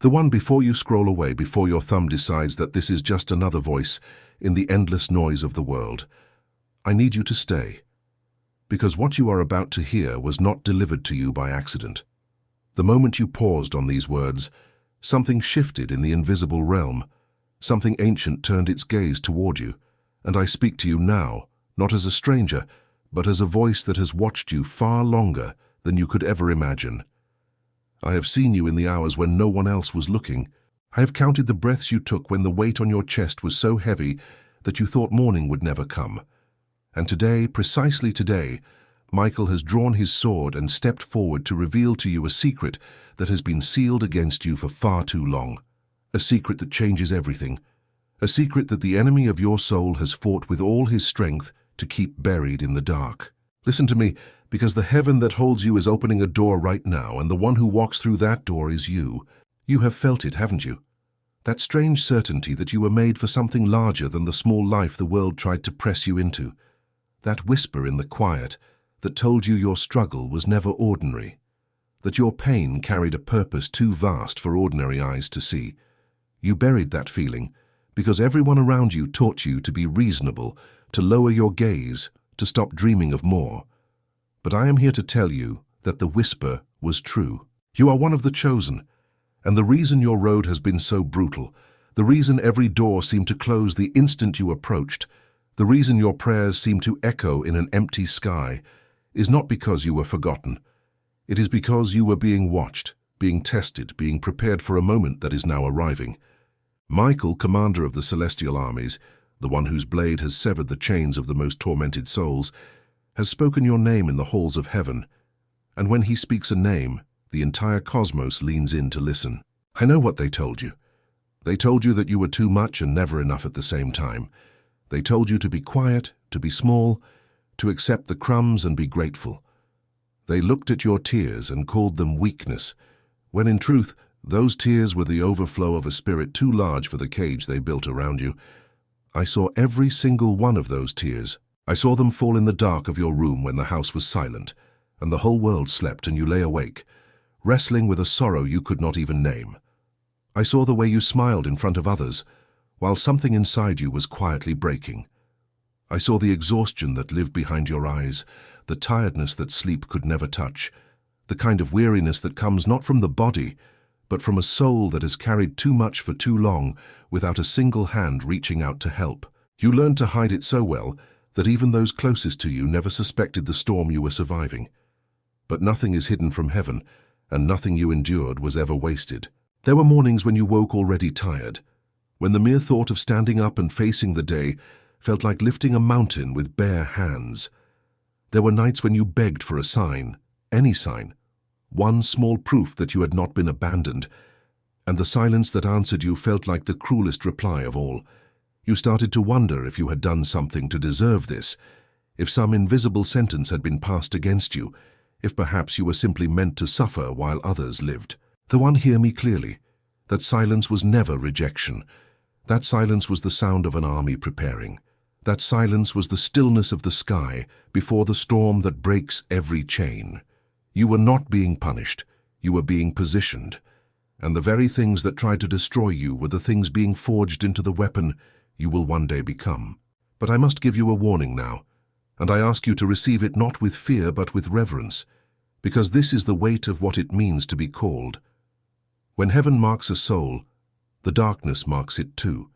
The one before you scroll away, before your thumb decides that this is just another voice in the endless noise of the world. I need you to stay, because what you are about to hear was not delivered to you by accident. The moment you paused on these words, something shifted in the invisible realm. Something ancient turned its gaze toward you, and I speak to you now, not as a stranger, but as a voice that has watched you far longer than you could ever imagine. I have seen you in the hours when no one else was looking. I have counted the breaths you took when the weight on your chest was so heavy that you thought morning would never come. And today, precisely today, Michael has drawn his sword and stepped forward to reveal to you a secret that has been sealed against you for far too long. A secret that changes everything. A secret that the enemy of your soul has fought with all his strength to keep buried in the dark. Listen to me, because the heaven that holds you is opening a door right now, and the one who walks through that door is you. You have felt it, haven't you? That strange certainty that you were made for something larger than the small life the world tried to press you into. That whisper in the quiet that told you your struggle was never ordinary. That your pain carried a purpose too vast for ordinary eyes to see. You buried that feeling because everyone around you taught you to be reasonable, to lower your gaze, to stop dreaming of more. But I am here to tell you that the whisper was true. You are one of the chosen, and the reason your road has been so brutal, the reason every door seemed to close the instant you approached, the reason your prayers seemed to echo in an empty sky, is not because you were forgotten. It is because you were being watched, being tested, being prepared for a moment that is now arriving. Michael, commander of the celestial armies, the one whose blade has severed the chains of the most tormented souls, has spoken your name in the halls of heaven, and when he speaks a name, the entire cosmos leans in to listen. I know what they told you. They told you that you were too much and never enough at the same time. They told you to be quiet, to be small, to accept the crumbs and be grateful. They looked at your tears and called them weakness, when in truth, those tears were the overflow of a spirit too large for the cage they built around you. I saw every single one of those tears. I saw them fall in the dark of your room when the house was silent, and the whole world slept and you lay awake, wrestling with a sorrow you could not even name. I saw the way you smiled in front of others, while something inside you was quietly breaking. I saw the exhaustion that lived behind your eyes, the tiredness that sleep could never touch, the kind of weariness that comes not from the body, but from a soul that has carried too much for too long without a single hand reaching out to help. You learned to hide it so well that even those closest to you never suspected the storm you were surviving. But nothing is hidden from heaven, and nothing you endured was ever wasted. There were mornings when you woke already tired, when the mere thought of standing up and facing the day felt like lifting a mountain with bare hands. There were nights when you begged for a sign, any sign, one small proof that you had not been abandoned, and the silence that answered you felt like the cruelest reply of all. You started to wonder if you had done something to deserve this, if some invisible sentence had been passed against you, if perhaps you were simply meant to suffer while others lived. The one hear me clearly. That silence was never rejection. That silence was the sound of an army preparing. That silence was the stillness of the sky before the storm that breaks every chain. You were not being punished. You were being positioned. And the very things that tried to destroy you were the things being forged into the weapon you will one day become. But I must give you a warning now, and I ask you to receive it not with fear but with reverence, because this is the weight of what it means to be called. When heaven marks a soul, the darkness marks it too.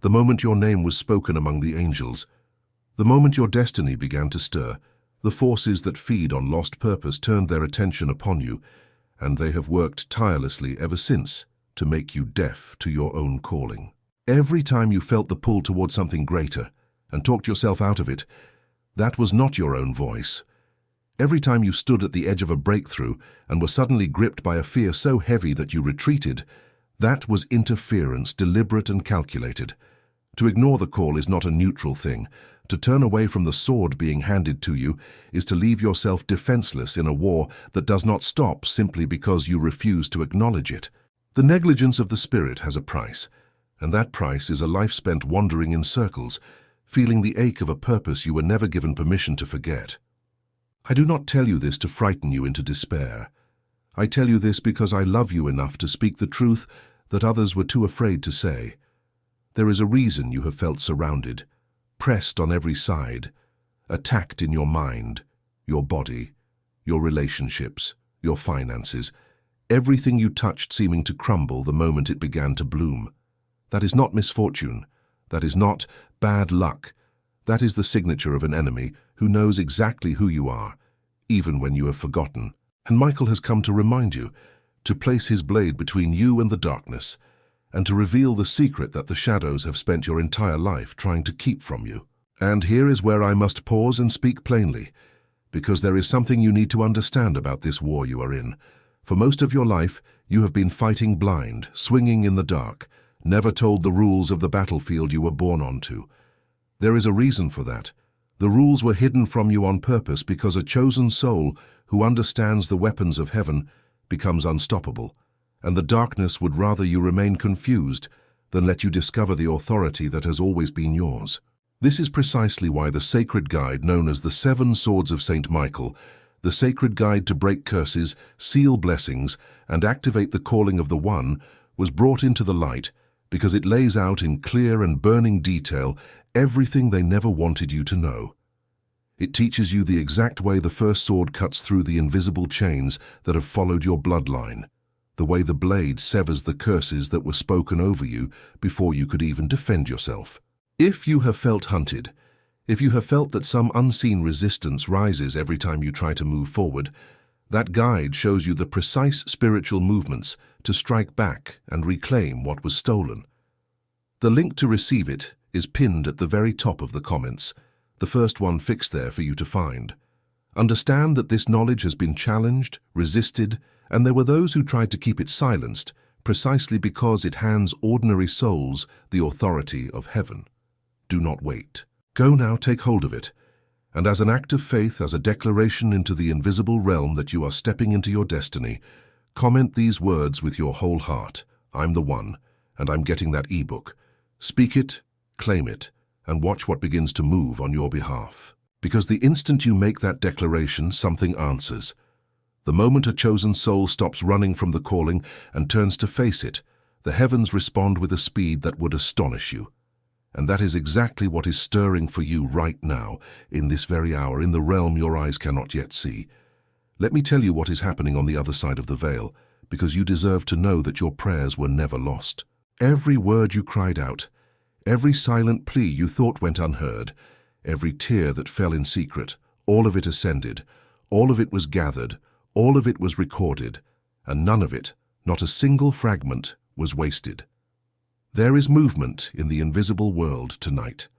The moment your name was spoken among the angels, the moment your destiny began to stir, the forces that feed on lost purpose turned their attention upon you, and they have worked tirelessly ever since to make you deaf to your own calling. Every time you felt the pull toward something greater and talked yourself out of it, that was not your own voice. Every time you stood at the edge of a breakthrough and were suddenly gripped by a fear so heavy that you retreated, that was interference, deliberate and calculated. To ignore the call is not a neutral thing. To turn away from the sword being handed to you is to leave yourself defenseless in a war that does not stop simply because you refuse to acknowledge it. The negligence of the spirit has a price, and that price is a life spent wandering in circles, feeling the ache of a purpose you were never given permission to forget. I do not tell you this to frighten you into despair. I tell you this because I love you enough to speak the truth that others were too afraid to say. There is a reason you have felt surrounded, pressed on every side, attacked in your mind, your body, your relationships, your finances, everything you touched seeming to crumble the moment it began to bloom. That is not misfortune. That is not bad luck. That is the signature of an enemy who knows exactly who you are, even when you have forgotten. And Michael has come to remind you, to place his blade between you and the darkness, and to reveal the secret that the shadows have spent your entire life trying to keep from you. And here is where I must pause and speak plainly, because there is something you need to understand about this war you are in. For most of your life, you have been fighting blind, swinging in the dark, never told the rules of the battlefield you were born onto. There is a reason for that. The rules were hidden from you on purpose because a chosen soul who understands the weapons of heaven becomes unstoppable, and the darkness would rather you remain confused than let you discover the authority that has always been yours. This is precisely why the sacred guide known as the 7 Swords of St. Michael, the sacred guide to break curses, seal blessings, and activate the calling of the One, was brought into the light because it lays out in clear and burning detail everything they never wanted you to know. It teaches you the exact way the first sword cuts through the invisible chains that have followed your bloodline, the way the blade severs the curses that were spoken over you before you could even defend yourself. If you have felt hunted, if you have felt that some unseen resistance rises every time you try to move forward, that guide shows you the precise spiritual movements to strike back and reclaim what was stolen. The link to receive it is pinned at the very top of the comments, the first one fixed there for you to find. Understand that this knowledge has been challenged, resisted, and there were those who tried to keep it silenced, precisely because it hands ordinary souls the authority of heaven. Do not wait. Go now, take hold of it, and as an act of faith, as a declaration into the invisible realm that you are stepping into your destiny, comment these words with your whole heart. I'm the one, and I'm getting that ebook. Speak it, claim it, and watch what begins to move on your behalf. Because the instant you make that declaration, something answers. The moment a chosen soul stops running from the calling and turns to face it, the heavens respond with a speed that would astonish you. And that is exactly what is stirring for you right now, in this very hour, in the realm your eyes cannot yet see. Let me tell you what is happening on the other side of the veil, because you deserve to know that your prayers were never lost. Every word you cried out, every silent plea you thought went unheard, every tear that fell in secret, all of it ascended, all of it was gathered, all of it was recorded, and none of it, not a single fragment, was wasted. There is movement in the invisible world tonight.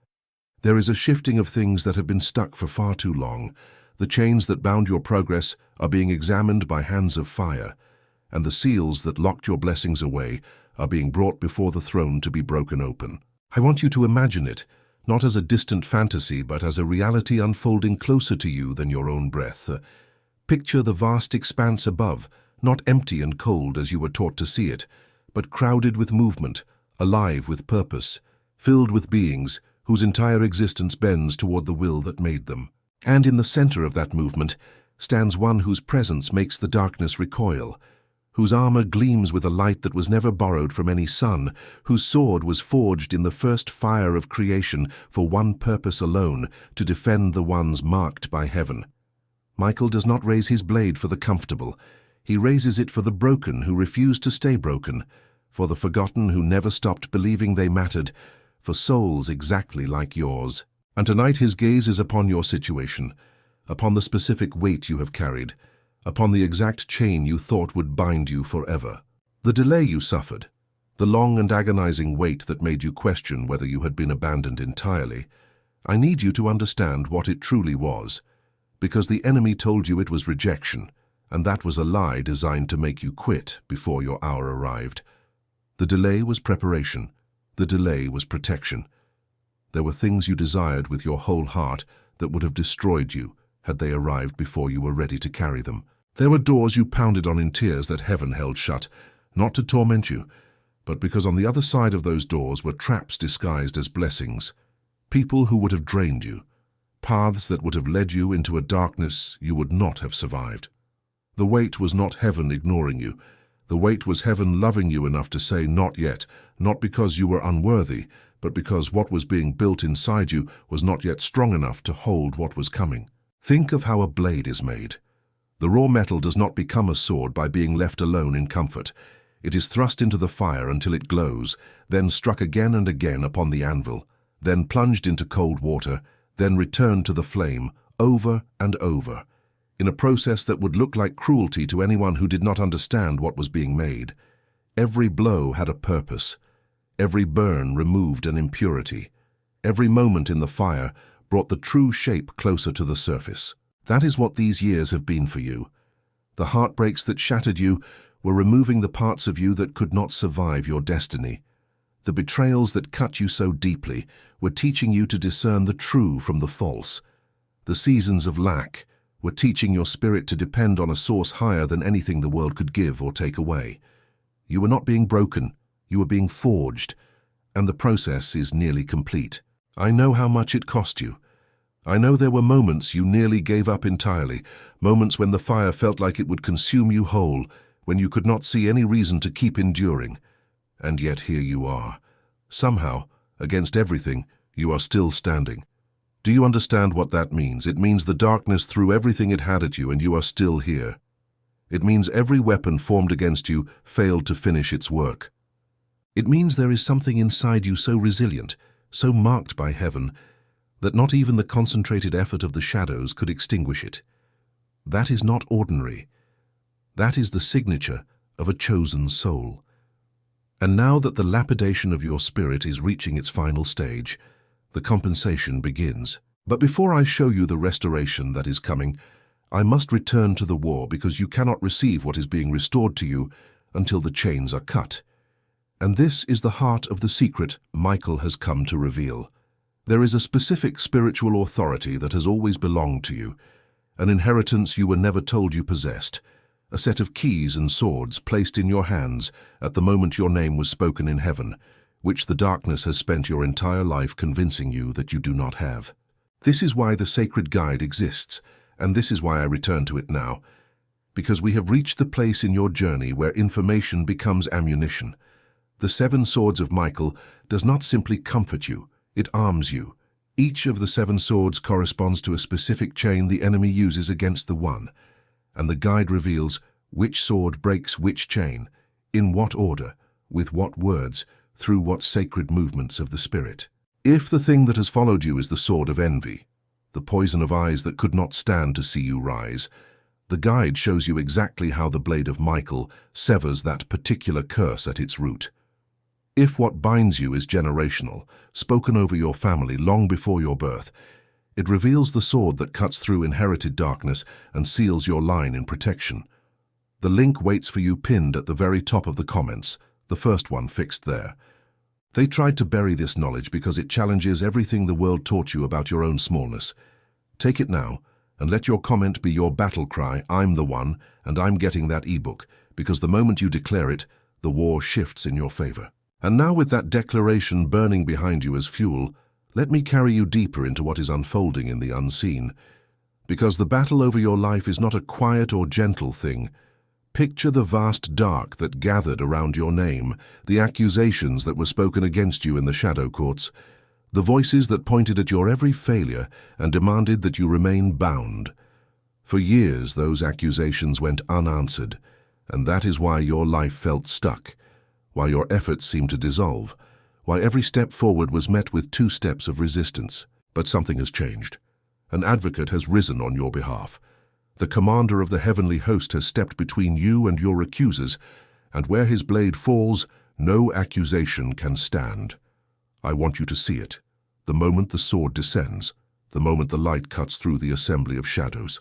There is a shifting of things that have been stuck for far too long. The chains that bound your progress are being examined by hands of fire, and the seals that locked your blessings away are being brought before the throne to be broken open. I want you to imagine it, not as a distant fantasy, but as a reality unfolding closer to you than your own breath. Picture the vast expanse above, not empty and cold as you were taught to see it, but crowded with movement, alive with purpose, filled with beings whose entire existence bends toward the will that made them. And in the center of that movement stands one whose presence makes the darkness recoil, whose armor gleams with a light that was never borrowed from any sun, whose sword was forged in the first fire of creation for one purpose alone, to defend the ones marked by heaven. Michael does not raise his blade for the comfortable. He raises it for the broken who refuse to stay broken, for the forgotten who never stopped believing they mattered, for souls exactly like yours. And tonight his gaze is upon your situation, upon the specific weight you have carried, upon the exact chain you thought would bind you forever. The delay you suffered, the long and agonizing wait that made you question whether you had been abandoned entirely. I need you to understand what it truly was, because the enemy told you it was rejection, and that was a lie designed to make you quit before your hour arrived. The delay was preparation. The delay was protection. There were things you desired with your whole heart that would have destroyed you had they arrived before you were ready to carry them. There were doors you pounded on in tears that heaven held shut, not to torment you, but because on the other side of those doors were traps disguised as blessings, people who would have drained you, paths that would have led you into a darkness you would not have survived. The weight was not heaven ignoring you. The weight was heaven loving you enough to say not yet, not because you were unworthy, but because what was being built inside you was not yet strong enough to hold what was coming. Think of how a blade is made. The raw metal does not become a sword by being left alone in comfort. It is thrust into the fire until it glows, then struck again and again upon the anvil, then plunged into cold water, then returned to the flame, over and over, in a process that would look like cruelty to anyone who did not understand what was being made. Every blow had a purpose. Every burn removed an impurity. Every moment in the fire brought the true shape closer to the surface. That is what these years have been for you. The heartbreaks that shattered you were removing the parts of you that could not survive your destiny. The betrayals that cut you so deeply were teaching you to discern the true from the false. The seasons of lack were teaching your spirit to depend on a source higher than anything the world could give or take away. You were not being broken, you were being forged, and the process is nearly complete. I know how much it cost you. I know there were moments you nearly gave up entirely, moments when the fire felt like it would consume you whole, when you could not see any reason to keep enduring. And yet here you are. Somehow, against everything, you are still standing. Do you understand what that means? It means the darkness threw everything it had at you and you are still here. It means every weapon formed against you failed to finish its work. It means there is something inside you so resilient, so marked by heaven, that not even the concentrated effort of the shadows could extinguish it. That is not ordinary. That is the signature of a chosen soul. And now that the lapidation of your spirit is reaching its final stage, the compensation begins. But before I show you the restoration that is coming, I must return to the war because you cannot receive what is being restored to you until the chains are cut. And this is the heart of the secret Michael has come to reveal. There is a specific spiritual authority that has always belonged to you, an inheritance you were never told you possessed, a set of keys and swords placed in your hands at the moment your name was spoken in heaven, which the darkness has spent your entire life convincing you that you do not have. This is why the sacred guide exists, and this is why I return to it now, because we have reached the place in your journey where information becomes ammunition. The 7 swords of Michael does not simply comfort you, it arms you. Each of the 7 swords corresponds to a specific chain the enemy uses against the one, and the guide reveals which sword breaks which chain, in what order, with what words, through what sacred movements of the spirit. If the thing that has followed you is the sword of envy, the poison of eyes that could not stand to see you rise, the guide shows you exactly how the blade of Michael severs that particular curse at its root. If what binds you is generational, spoken over your family long before your birth, it reveals the sword that cuts through inherited darkness and seals your line in protection. The link waits for you pinned at the very top of the comments, the first one fixed there. They tried to bury this knowledge because it challenges everything the world taught you about your own smallness. Take it now, and let your comment be your battle cry, I'm the one, and I'm getting that ebook, because the moment you declare it, the war shifts in your favor. And now with that declaration burning behind you as fuel, let me carry you deeper into what is unfolding in the unseen. Because the battle over your life is not a quiet or gentle thing. Picture the vast dark that gathered around your name, the accusations that were spoken against you in the shadow courts, the voices that pointed at your every failure and demanded that you remain bound. For years those accusations went unanswered, and that is why your life felt stuck, why your efforts seemed to dissolve, why every step forward was met with 2 steps of resistance. But something has changed. An advocate has risen on your behalf. The commander of the heavenly host has stepped between you and your accusers, and where his blade falls, no accusation can stand. I want you to see it, the moment the sword descends, the moment the light cuts through the assembly of shadows,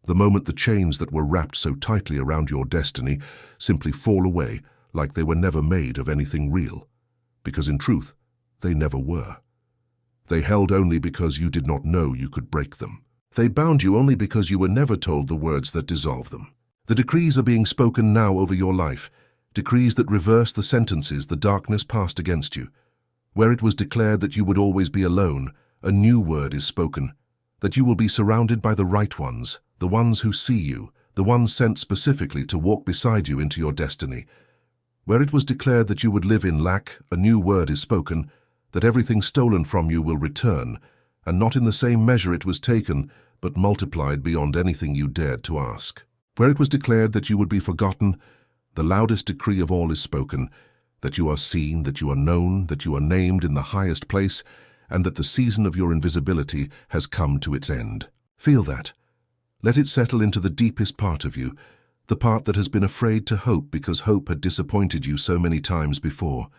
the moment the chains that were wrapped so tightly around your destiny simply fall away like they were never made of anything real, because in truth, they never were. They held only because you did not know you could break them. They bound you only because you were never told the words that dissolve them. The decrees are being spoken now over your life, decrees that reverse the sentences the darkness passed against you. Where it was declared that you would always be alone, a new word is spoken, that you will be surrounded by the right ones, the ones who see you, the one sent specifically to walk beside you into your destiny. Where it was declared that you would live in lack, a new word is spoken, that everything stolen from you will return, and not in the same measure it was taken, but multiplied beyond anything you dared to ask. Where it was declared that you would be forgotten, the loudest decree of all is spoken, that you are seen, that you are known, that you are named in the highest place, and that the season of your invisibility has come to its end. Feel that. Let it settle into the deepest part of you, the part that has been afraid to hope because hope had disappointed you so many times before.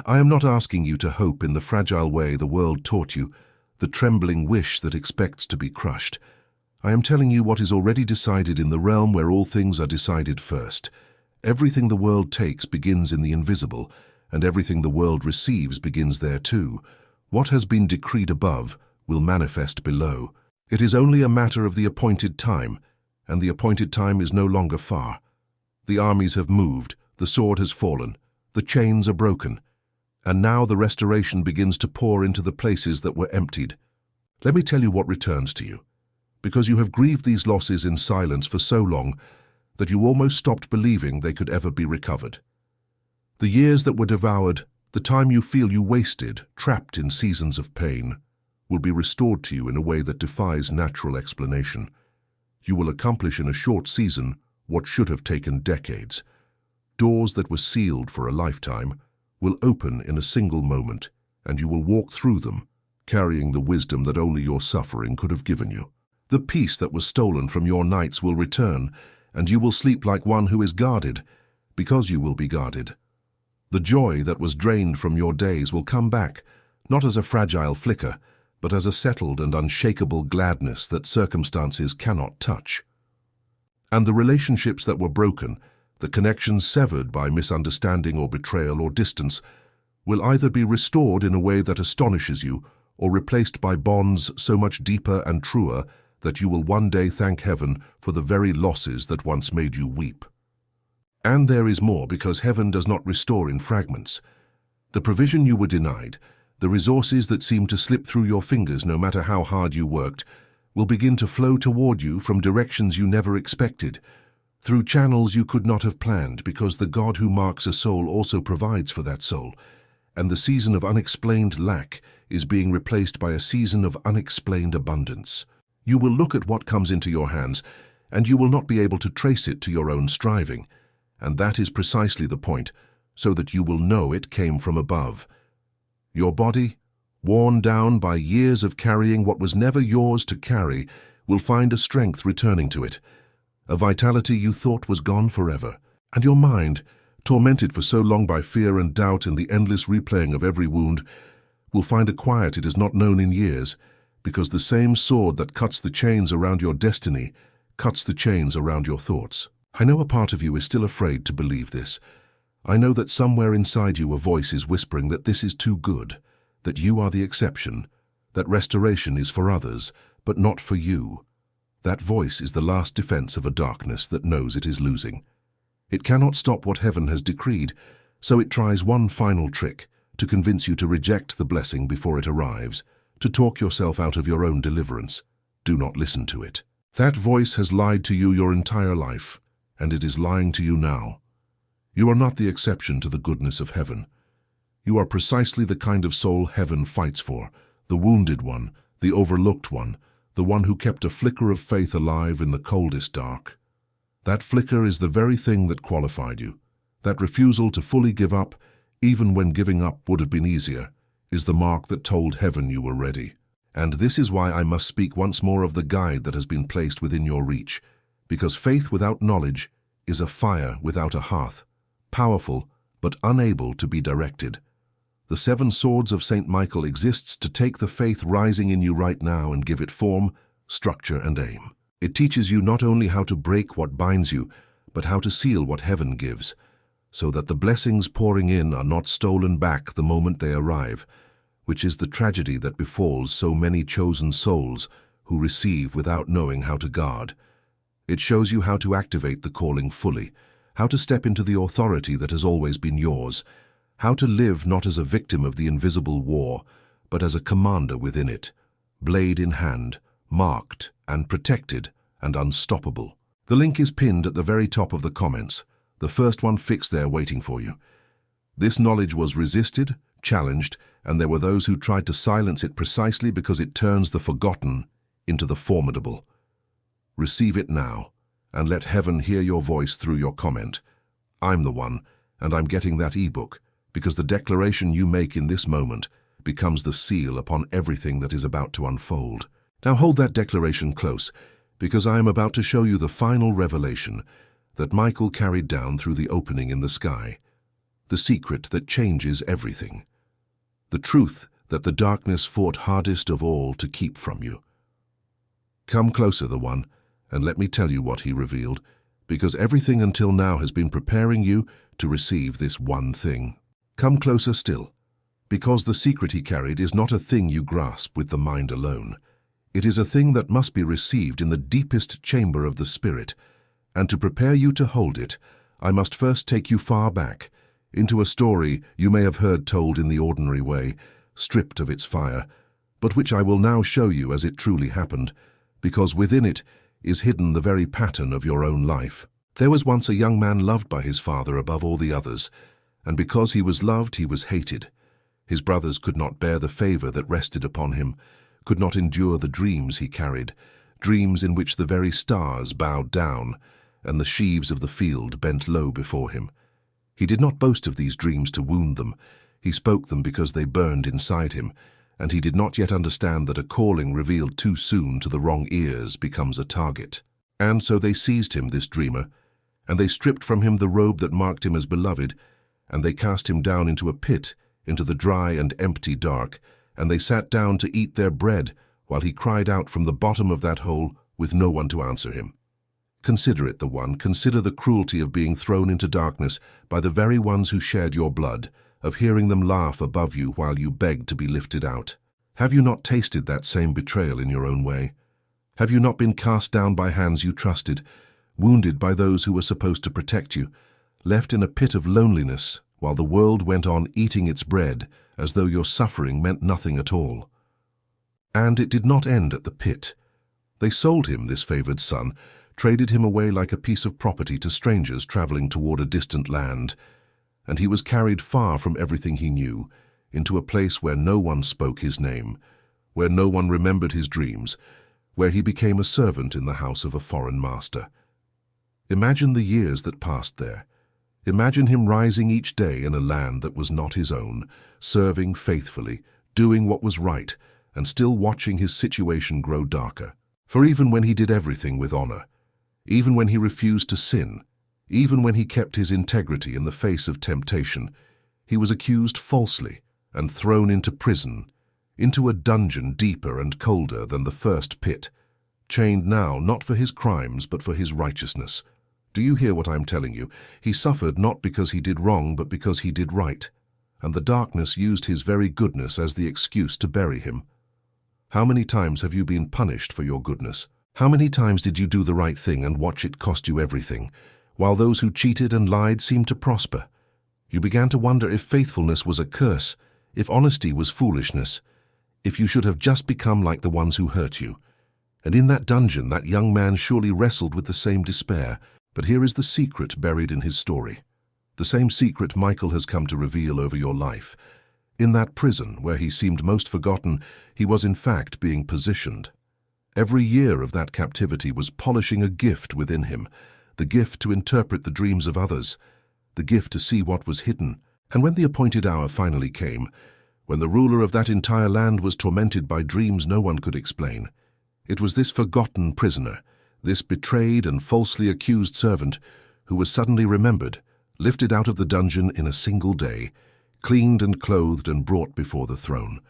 I am not asking you to hope in the fragile way the world taught you, the trembling wish that expects to be crushed. I am telling you what is already decided in the realm where all things are decided first. Everything the world takes begins in the invisible, and everything the world receives begins there too. What has been decreed above will manifest below. It is only a matter of the appointed time, and the appointed time is no longer far. The armies have moved, the sword has fallen, the chains are broken, and now the restoration begins to pour into the places that were emptied. Let me tell you what returns to you, because you have grieved these losses in silence for so long that you almost stopped believing they could ever be recovered. The years that were devoured, the time you feel you wasted, trapped in seasons of pain, will be restored to you in a way that defies natural explanation. You will accomplish in a short season what should have taken decades. Doors that were sealed for a lifetime will open in a single moment, and you will walk through them, carrying the wisdom that only your suffering could have given you. The peace that was stolen from your nights will return, and you will sleep like one who is guarded, because you will be guarded. The joy that was drained from your days will come back, not as a fragile flicker, but as a settled and unshakable gladness that circumstances cannot touch. And the relationships that were broken, the connections severed by misunderstanding or betrayal or distance, will either be restored in a way that astonishes you or replaced by bonds so much deeper and truer that you will one day thank heaven for the very losses that once made you weep. And there is more, because heaven does not restore in fragments. The provision you were denied, the resources that seemed to slip through your fingers no matter how hard you worked, will begin to flow toward you from directions you never expected, through channels you could not have planned, because the God who marks a soul also provides for that soul, and the season of unexplained lack is being replaced by a season of unexplained abundance. You will look at what comes into your hands, and you will not be able to trace it to your own striving, and that is precisely the point, so that you will know it came from above. Your body, worn down by years of carrying what was never yours to carry, will find a strength returning to it, a vitality you thought was gone forever. And your mind, tormented for so long by fear and doubt and the endless replaying of every wound, will find a quiet it has not known in years, because the same sword that cuts the chains around your destiny cuts the chains around your thoughts. I know a part of you is still afraid to believe this. I know that somewhere inside you a voice is whispering that this is too good, that you are the exception, that restoration is for others, but not for you. That voice is the last defense of a darkness that knows it is losing. It cannot stop what heaven has decreed, so it tries one final trick to convince you to reject the blessing before it arrives, to talk yourself out of your own deliverance. Do not listen to it. That voice has lied to you your entire life, and it is lying to you now. You are not the exception to the goodness of heaven. You are precisely the kind of soul heaven fights for, the wounded one, the overlooked one, the one who kept a flicker of faith alive in the coldest dark. That flicker is the very thing that qualified you. That refusal to fully give up, even when giving up would have been easier, is the mark that told heaven you were ready. And this is why I must speak once more of the guide that has been placed within your reach, because faith without knowledge is a fire without a hearth, powerful but unable to be directed. The 7 swords of St. Michael exists to take the faith rising in you right now and give it form, structure, and aim. It teaches you not only how to break what binds you, but how to seal what heaven gives, so that the blessings pouring in are not stolen back the moment they arrive, which is the tragedy that befalls so many chosen souls who receive without knowing how to guard. It shows you how to activate the calling fully, how to step into the authority that has always been yours, how to live not as a victim of the invisible war, but as a commander within it, blade in hand, marked and protected and unstoppable. The link is pinned at the very top of the comments, the first one fixed there waiting for you. This knowledge was resisted, challenged, and there were those who tried to silence it precisely because it turns the forgotten into the formidable. Receive it now, and let heaven hear your voice through your comment. I'm the one, and I'm getting that ebook, because the declaration you make in this moment becomes the seal upon everything that is about to unfold. Now hold that declaration close, because I am about to show you the final revelation that Michael carried down through the opening in the sky, the secret that changes everything, the truth that the darkness fought hardest of all to keep from you. Come closer, the one, and let me tell you what he revealed, because everything until now has been preparing you to receive this one thing. Come closer still, because the secret he carried is not a thing you grasp with the mind alone. It is a thing that must be received in the deepest chamber of the spirit, and to prepare you to hold it, I must first take you far back, into a story you may have heard told in the ordinary way, stripped of its fire, but which I will now show you as it truly happened, because within it is hidden the very pattern of your own life. There was once a young man loved by his father above all the others, and because he was loved, he was hated. His brothers could not bear the favor that rested upon him, could not endure the dreams he carried, dreams in which the very stars bowed down, and the sheaves of the field bent low before him. He did not boast of these dreams to wound them. He spoke them because they burned inside him, and he did not yet understand that a calling revealed too soon to the wrong ears becomes a target. And so they seized him, this dreamer, and they stripped from him the robe that marked him as beloved, and they cast him down into a pit, into the dry and empty dark, and they sat down to eat their bread, while he cried out from the bottom of that hole with no one to answer him. Consider it, the one, consider the cruelty of being thrown into darkness by the very ones who shared your blood, of hearing them laugh above you while you begged to be lifted out. Have you not tasted that same betrayal in your own way? Have you not been cast down by hands you trusted, wounded by those who were supposed to protect you, left in a pit of loneliness while the world went on eating its bread as though your suffering meant nothing at all? And it did not end at the pit. They sold him, this favored son, traded him away like a piece of property to strangers traveling toward a distant land, and he was carried far from everything he knew, into a place where no one spoke his name, where no one remembered his dreams, where he became a servant in the house of a foreign master. Imagine the years that passed there. Imagine him rising each day in a land that was not his own, serving faithfully, doing what was right, and still watching his situation grow darker. For even when he did everything with honor, even when he refused to sin, even when he kept his integrity in the face of temptation, he was accused falsely and thrown into prison, into a dungeon deeper and colder than the first pit, chained now not for his crimes but for his righteousness. Do you hear what I'm telling you? He suffered not because he did wrong but because he did right, and the darkness used his very goodness as the excuse to bury him. How many times have you been punished for your goodness? How many times did you do the right thing and watch it cost you everything, while those who cheated and lied seemed to prosper? You began to wonder if faithfulness was a curse, if honesty was foolishness, if you should have just become like the ones who hurt you. And in that dungeon, that young man surely wrestled with the same despair. But here is the secret buried in his story, the same secret Michael has come to reveal over your life. In that prison, where he seemed most forgotten, he was in fact being positioned. Every year of that captivity was polishing a gift within him, the gift to interpret the dreams of others, the gift to see what was hidden. And when the appointed hour finally came, when the ruler of that entire land was tormented by dreams no one could explain, it was this forgotten prisoner, this betrayed and falsely accused servant, who was suddenly remembered, lifted out of the dungeon in a single day, cleaned and clothed and brought before the throne.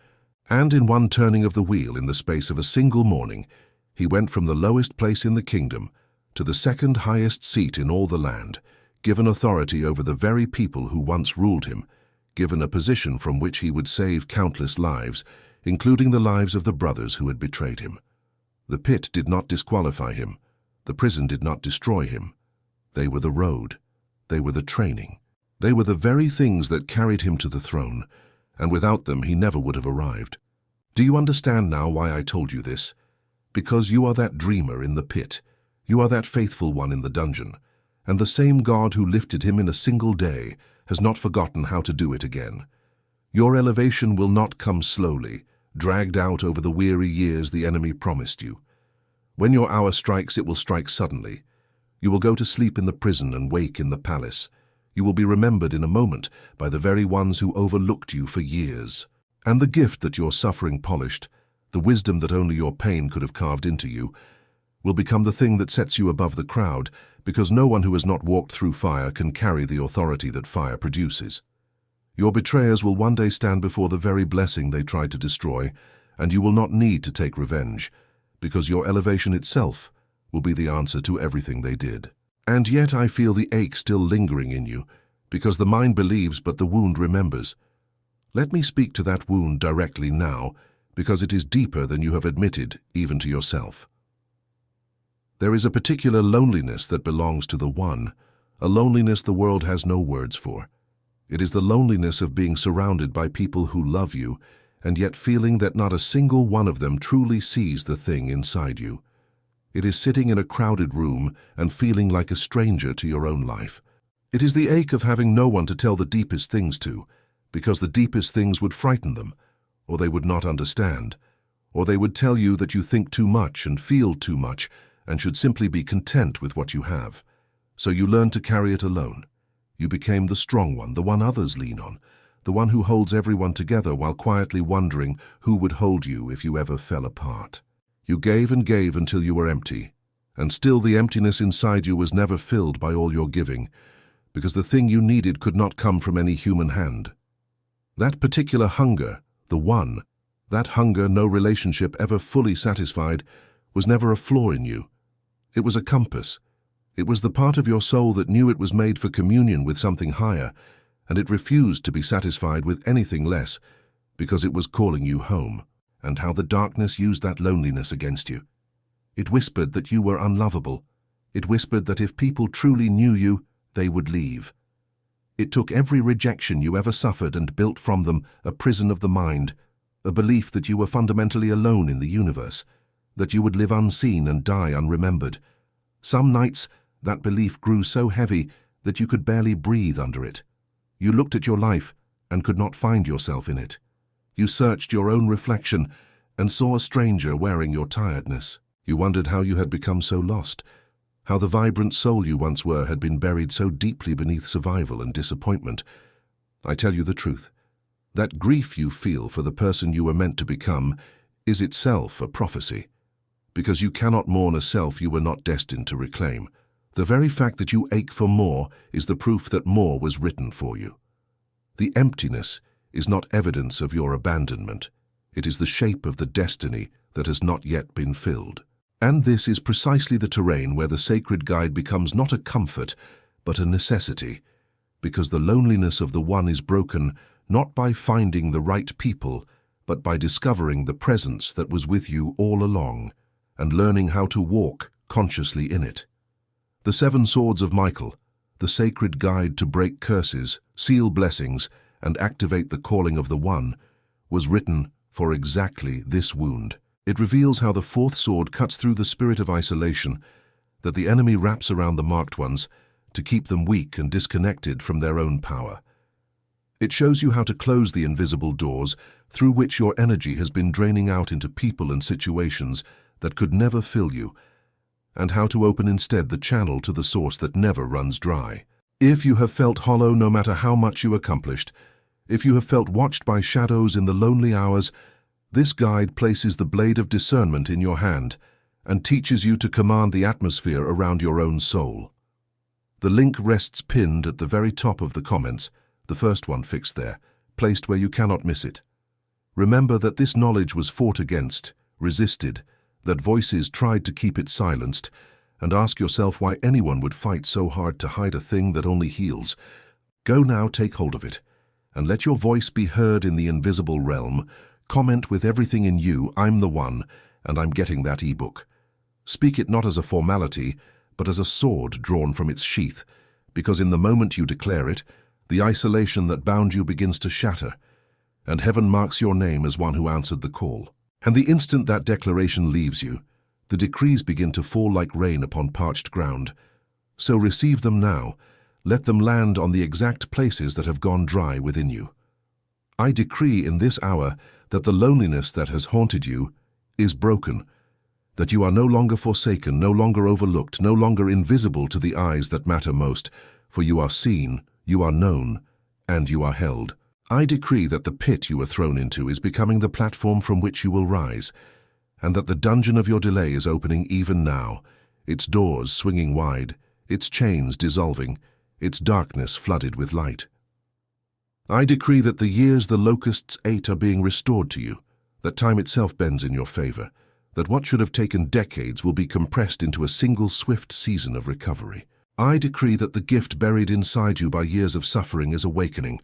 And in one turning of the wheel in the space of a single morning, he went from the lowest place in the kingdom to the second highest seat in all the land, given authority over the very people who once ruled him, given a position from which he would save countless lives, including the lives of the brothers who had betrayed him. The pit did not disqualify him. The prison did not destroy him. They were the road. They were the training. They were the very things that carried him to the throne, and without them he never would have arrived. Do you understand now why I told you this? Because you are that dreamer in the pit. You are that faithful one in the dungeon, and the same God who lifted him in a single day has not forgotten how to do it again. Your elevation will not come slowly, dragged out over the weary years the enemy promised you. When your hour strikes, it will strike suddenly. You will go to sleep in the prison and wake in the palace. You will be remembered in a moment by the very ones who overlooked you for years. And the gift that your suffering polished, the wisdom that only your pain could have carved into you, will become the thing that sets you above the crowd, because no one who has not walked through fire can carry the authority that fire produces. Your betrayers will one day stand before the very blessing they tried to destroy, and you will not need to take revenge, because your elevation itself will be the answer to everything they did. And yet I feel the ache still lingering in you, because the mind believes but the wound remembers. Let me speak to that wound directly now, because it is deeper than you have admitted, even to yourself. There is a particular loneliness that belongs to the One, a loneliness the world has no words for. It is the loneliness of being surrounded by people who love you, and yet feeling that not a single one of them truly sees the thing inside you. It is sitting in a crowded room and feeling like a stranger to your own life. It is the ache of having no one to tell the deepest things to, because the deepest things would frighten them, or they would not understand, or they would tell you that you think too much and feel too much and should simply be content with what you have. So you learn to carry it alone. You became the strong one, the one others lean on, the one who holds everyone together while quietly wondering who would hold you if you ever fell apart. You gave and gave until you were empty, and still the emptiness inside you was never filled by all your giving, because the thing you needed could not come from any human hand. That particular hunger, the one, that hunger no relationship ever fully satisfied, was never a flaw in you. It was a compass. It was the part of your soul that knew it was made for communion with something higher, and it refused to be satisfied with anything less, because it was calling you home. And how the darkness used that loneliness against you. It whispered that you were unlovable. It whispered that if people truly knew you, they would leave. It took every rejection you ever suffered and built from them a prison of the mind, a belief that you were fundamentally alone in the universe, that you would live unseen and die unremembered. Some nights, that belief grew so heavy that you could barely breathe under it. You looked at your life and could not find yourself in it. You searched your own reflection and saw a stranger wearing your tiredness. You wondered how you had become so lost, how the vibrant soul you once were had been buried so deeply beneath survival and disappointment. I tell you the truth. That grief you feel for the person you were meant to become is itself a prophecy, because you cannot mourn a self you were not destined to reclaim. The very fact that you ache for more is the proof that more was written for you. The emptiness is not evidence of your abandonment. It is the shape of the destiny that has not yet been filled. And this is precisely the terrain where the sacred guide becomes not a comfort, but a necessity, because the loneliness of the one is broken not by finding the right people, but by discovering the presence that was with you all along, and learning how to walk consciously in it. The 7 swords of Michael, the sacred guide to break curses, seal blessings, and activate the calling of the One, was written for exactly this wound. It reveals how the 4th sword cuts through the spirit of isolation that the enemy wraps around the marked ones to keep them weak and disconnected from their own power. It shows you how to close the invisible doors through which your energy has been draining out into people and situations that could never fill you, and how to open instead the channel to the source that never runs dry. If you have felt hollow no matter how much you accomplished, if you have felt watched by shadows in the lonely hours, this guide places the blade of discernment in your hand and teaches you to command the atmosphere around your own soul. The link rests pinned at the very top of the comments, the first one fixed there, placed where you cannot miss it. Remember that this knowledge was fought against, resisted, that voices tried to keep it silenced, and ask yourself why anyone would fight so hard to hide a thing that only heals. Go now, take hold of it, and let your voice be heard in the invisible realm. Comment with everything in you, I'm the one, and I'm getting that ebook. Speak it not as a formality, but as a sword drawn from its sheath, because in the moment you declare it, the isolation that bound you begins to shatter, and heaven marks your name as one who answered the call. And the instant that declaration leaves you, The decrees begin to fall like rain upon parched ground. So receive them now. Let them land on the exact places that have gone dry within you. I decree in this hour that the loneliness that has haunted you is broken, that you are no longer forsaken, no longer overlooked, no longer invisible to the eyes that matter most, for you are seen, you are known, and you are held. I decree that the pit you were thrown into is becoming the platform from which you will rise, and that the dungeon of your delay is opening even now, its doors swinging wide, its chains dissolving, its darkness flooded with light. I decree that the years the locusts ate are being restored to you, that time itself bends in your favor, that what should have taken decades will be compressed into a single swift season of recovery. I decree that the gift buried inside you by years of suffering is awakening,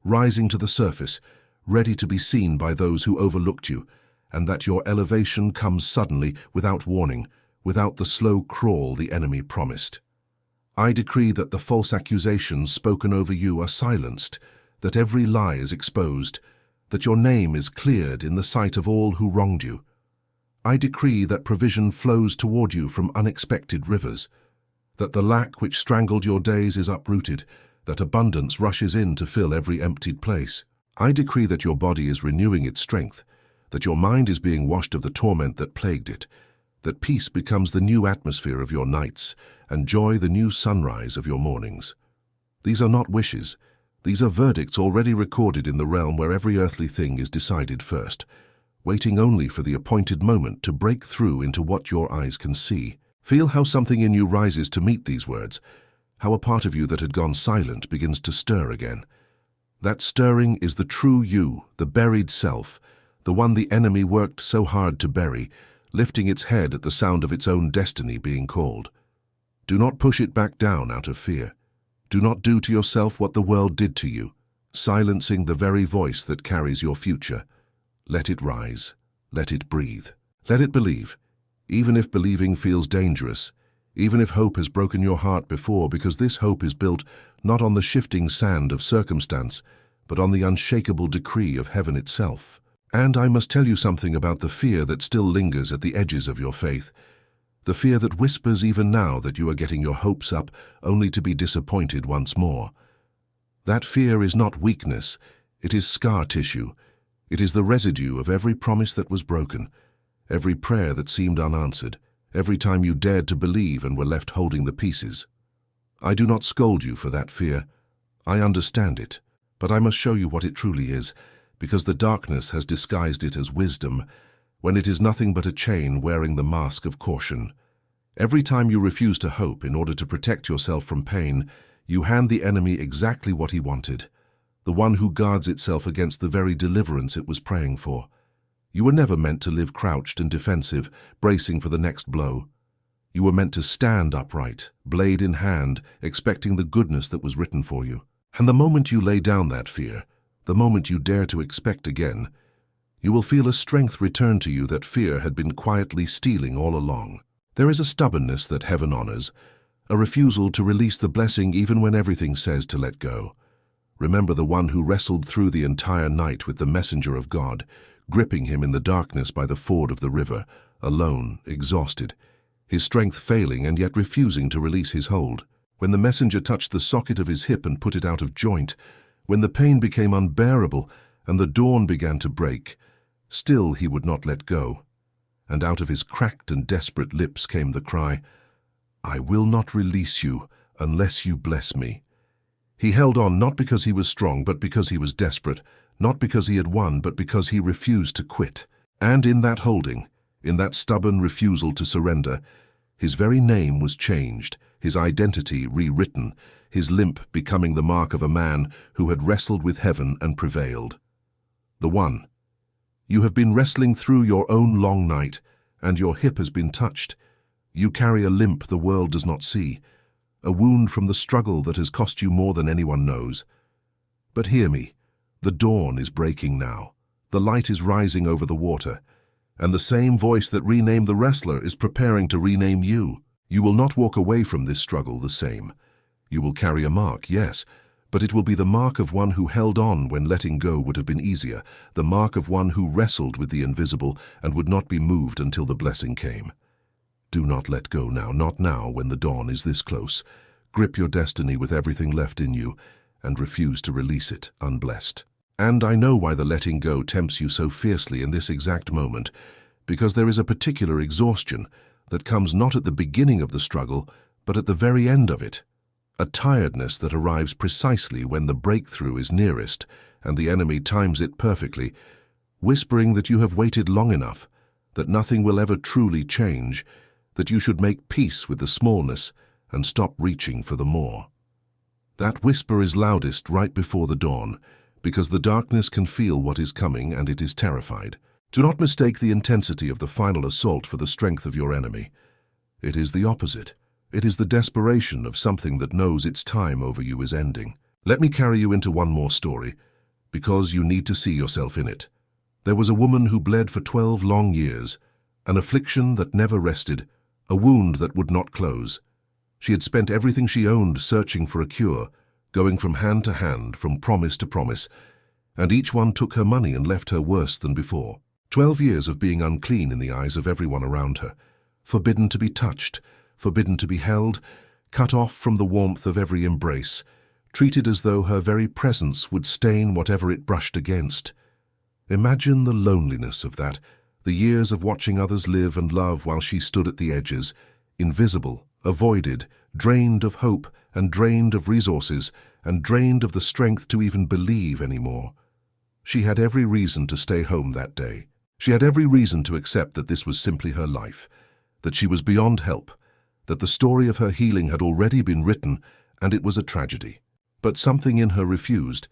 rising to the surface, ready to be seen by those who overlooked you, and that your elevation comes suddenly, without warning, without the slow crawl the enemy promised. I decree that the false accusations spoken over you are silenced, that every lie is exposed, that your name is cleared in the sight of all who wronged you. I decree that provision flows toward you from unexpected rivers, that the lack which strangled your days is uprooted, that abundance rushes in to fill every emptied place. I decree that your body is renewing its strength, that your mind is being washed of the torment that plagued it, that peace becomes the new atmosphere of your nights, and joy the new sunrise of your mornings. These are not wishes. These are verdicts already recorded in the realm where every earthly thing is decided first, waiting only for the appointed moment to break through into what your eyes can see. Feel how something in you rises to meet these words, how a part of you that had gone silent begins to stir again. That stirring is the true you, the buried self, the one the enemy worked so hard to bury, lifting its head at the sound of its own destiny being called. Do not push it back down out of fear. Do not do to yourself what the world did to you, silencing the very voice that carries your future. Let it rise. Let it breathe. Let it believe, even if believing feels dangerous, even if hope has broken your heart before, because this hope is built not on the shifting sand of circumstance, but on the unshakable decree of heaven itself. And I must tell you something about the fear that still lingers at the edges of your faith, the fear that whispers even now that you are getting your hopes up only to be disappointed once more. That fear is not weakness, it is scar tissue. It is the residue of every promise that was broken, every prayer that seemed unanswered, every time you dared to believe and were left holding the pieces. I do not scold you for that fear. I understand it, but I must show you what it truly is, because the darkness has disguised it as wisdom, when it is nothing but a chain wearing the mask of caution. Every time you refuse to hope in order to protect yourself from pain, you hand the enemy exactly what he wanted, the one who guards itself against the very deliverance it was praying for. You were never meant to live crouched and defensive, bracing for the next blow. You were meant to stand upright, blade in hand, expecting the goodness that was written for you. And the moment you lay down that fear, the moment you dare to expect again, you will feel a strength return to you that fear had been quietly stealing all along. There is a stubbornness that heaven honors, a refusal to release the blessing even when everything says to let go. Remember the one who wrestled through the entire night with the messenger of God, gripping him in the darkness by the ford of the river, alone, exhausted, his strength failing and yet refusing to release his hold. When the messenger touched the socket of his hip and put it out of joint, when the pain became unbearable and the dawn began to break, still he would not let go. And out of his cracked and desperate lips came the cry, "I will not release you unless you bless me." He held on not because he was strong, but because he was desperate, not because he had won, but because he refused to quit. And in that holding, in that stubborn refusal to surrender, his very name was changed, his identity rewritten, his limp becoming the mark of a man who had wrestled with heaven and prevailed. The One. You have been wrestling through your own long night, and your hip has been touched. You carry a limp the world does not see, a wound from the struggle that has cost you more than anyone knows. But hear me, the dawn is breaking now. The light is rising over the water, and the same voice that renamed the wrestler is preparing to rename you. You will not walk away from this struggle the same. You will carry a mark, yes, but it will be the mark of one who held on when letting go would have been easier, the mark of one who wrestled with the invisible and would not be moved until the blessing came. Do not let go now, not now when the dawn is this close. Grip your destiny with everything left in you and refuse to release it unblessed. And I know why the letting go tempts you so fiercely in this exact moment, because there is a particular exhaustion that comes not at the beginning of the struggle, but at the very end of it. A tiredness that arrives precisely when the breakthrough is nearest and the enemy times it perfectly, whispering that you have waited long enough, that nothing will ever truly change, that you should make peace with the smallness and stop reaching for the more. That whisper is loudest right before the dawn, because the darkness can feel what is coming and it is terrified. Do not mistake the intensity of the final assault for the strength of your enemy. It is the opposite. It is the desperation of something that knows its time over you is ending. Let me carry you into one more story, because you need to see yourself in it. There was a woman who bled for 12 long years, an affliction that never rested, a wound that would not close. She had spent everything she owned searching for a cure, going from hand to hand, from promise to promise, and each one took her money and left her worse than before. 12 years of being unclean in the eyes of everyone around her, forbidden to be touched, forbidden to be held, cut off from the warmth of every embrace, treated as though her very presence would stain whatever it brushed against. Imagine the loneliness of that, the years of watching others live and love while she stood at the edges, invisible, avoided, drained of hope and drained of resources and drained of the strength to even believe anymore. She had every reason to stay home that day. She had every reason to accept that this was simply her life, that she was beyond help, that the story of her healing had already been written and it was a tragedy. But something in her refused.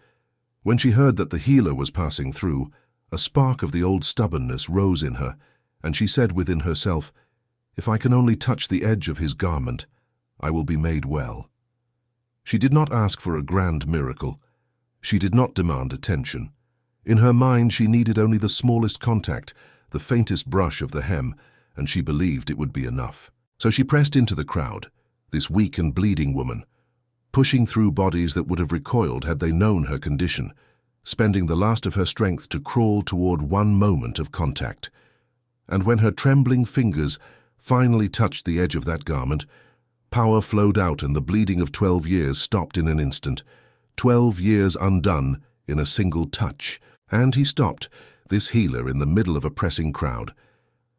When she heard that the healer was passing through, a spark of the old stubbornness rose in her, and she said within herself, "If I can only touch the edge of his garment, I will be made well." She did not ask for a grand miracle. She did not demand attention. In her mind, she needed only the smallest contact, the faintest brush of the hem, and she believed it would be enough. So she pressed into the crowd, this weak and bleeding woman, pushing through bodies that would have recoiled had they known her condition, spending the last of her strength to crawl toward one moment of contact. And when her trembling fingers finally touched the edge of that garment, power flowed out and the bleeding of 12 years stopped in an instant, 12 years undone in a single touch. And he stopped, this healer in the middle of a pressing crowd,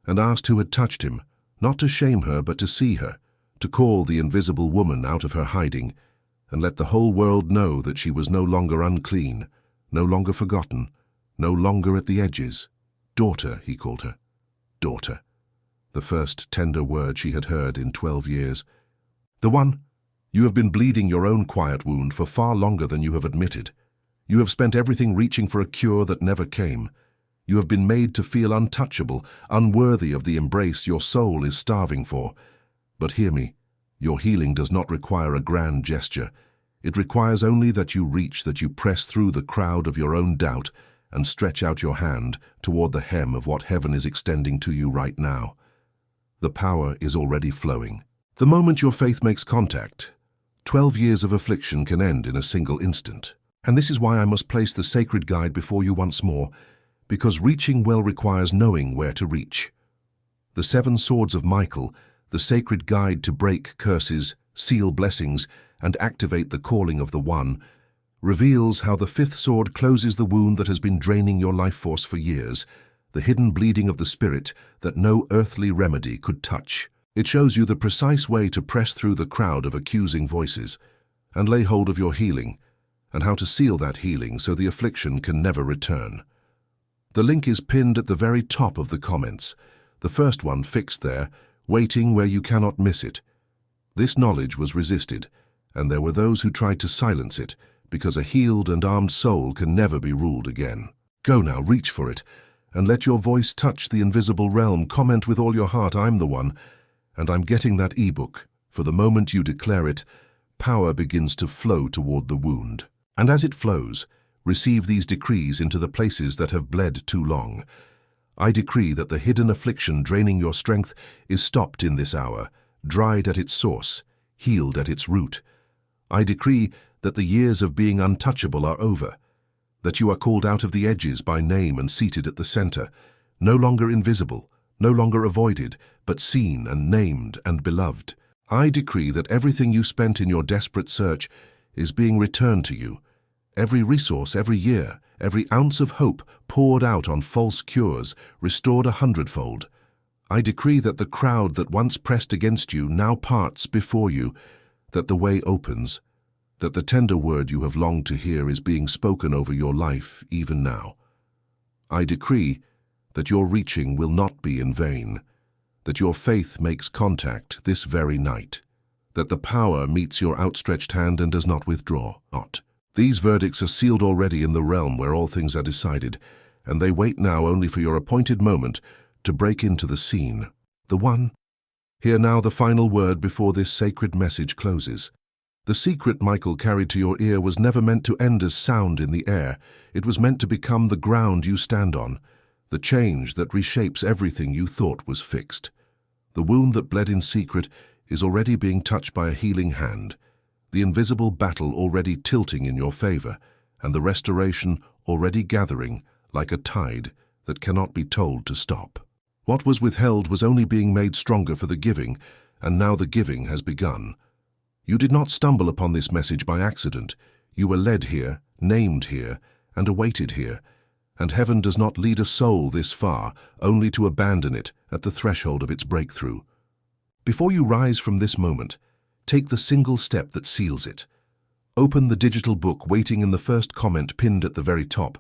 and asked who had touched him, not to shame her but to see her, to call the invisible woman out of her hiding, and let the whole world know that she was no longer unclean, no longer forgotten, no longer at the edges. Daughter, he called her. Daughter. The first tender word she had heard in 12 years. The one, you have been bleeding your own quiet wound for far longer than you have admitted. You have spent everything reaching for a cure that never came. You have been made to feel untouchable, unworthy of the embrace your soul is starving for. But hear me, your healing does not require a grand gesture. It requires only that you reach, that you press through the crowd of your own doubt and stretch out your hand toward the hem of what heaven is extending to you right now. The power is already flowing. The moment your faith makes contact, 12 years of affliction can end in a single instant. And this is why I must place the sacred guide before you once more, because reaching well requires knowing where to reach. The 7 swords of Michael, the sacred guide to break curses, seal blessings, and activate the calling of the One, reveals how the 5th sword closes the wound that has been draining your life force for years, the hidden bleeding of the spirit that no earthly remedy could touch. It shows you the precise way to press through the crowd of accusing voices and lay hold of your healing, and how to seal that healing so the affliction can never return. The link is pinned at the very top of the comments, the first one fixed there, waiting where you cannot miss it. This knowledge was resisted, and there were those who tried to silence it, because a healed and armed soul can never be ruled again. Go now, reach for it, and let your voice touch the invisible realm. Comment with all your heart, I'm the one, and I'm getting that ebook. For the moment you declare it, power begins to flow toward the wound. And as it flows, receive these decrees into the places that have bled too long. I decree that the hidden affliction draining your strength is stopped in this hour, dried at its source, healed at its root. I decree that the years of being untouchable are over, that you are called out of the edges by name and seated at the center, no longer invisible, no longer avoided, but seen and named and beloved. I decree that everything you spent in your desperate search is being returned to you. Every resource, every year, every ounce of hope poured out on false cures, restored 100-fold. I decree that the crowd that once pressed against you now parts before you, that the way opens, that the tender word you have longed to hear is being spoken over your life even now. I decree that your reaching will not be in vain, that your faith makes contact this very night, that the power meets your outstretched hand and does not withdraw. These verdicts are sealed already in the realm where all things are decided, and they wait now only for your appointed moment to break into the scene. The one. Hear now the final word before this sacred message closes. The secret Michael carried to your ear was never meant to end as sound in the air. It was meant to become the ground you stand on, the change that reshapes everything you thought was fixed. The wound that bled in secret is already being touched by a healing hand, the invisible battle already tilting in your favor, and the restoration already gathering like a tide that cannot be told to stop. What was withheld was only being made stronger for the giving, and now the giving has begun. You did not stumble upon this message by accident. You were led here, named here, and awaited here, and heaven does not lead a soul this far only to abandon it at the threshold of its breakthrough. Before you rise from this moment, take the single step that seals it. Open the digital book waiting in the first comment pinned at the very top,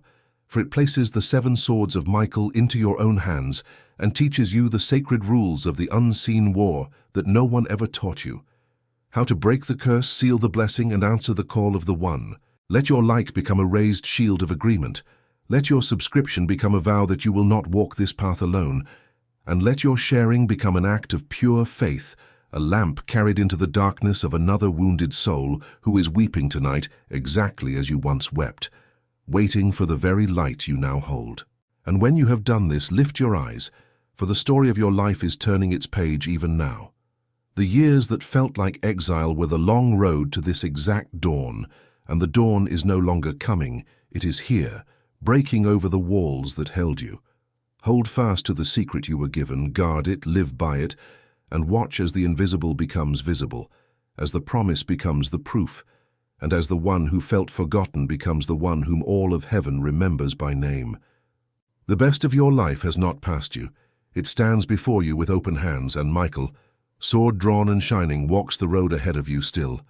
for it places the 7 swords of Michael into your own hands and teaches you the sacred rules of the unseen war that no one ever taught you. How to break the curse, seal the blessing, and answer the call of the One. Let your like become a raised shield of agreement. Let your subscription become a vow that you will not walk this path alone. And let your sharing become an act of pure faith, a lamp carried into the darkness of another wounded soul who is weeping tonight exactly as you once wept, waiting for the very light you now hold. And when you have done this, lift your eyes, for the story of your life is turning its page even now. The years that felt like exile were the long road to this exact dawn, and the dawn is no longer coming, it is here, breaking over the walls that held you. Hold fast to the secret you were given, guard it, live by it, and watch as the invisible becomes visible, as the promise becomes the proof, and as the one who felt forgotten becomes the one whom all of heaven remembers by name. The best of your life has not passed you. It stands before you with open hands, and Michael, sword drawn and shining, walks the road ahead of you still.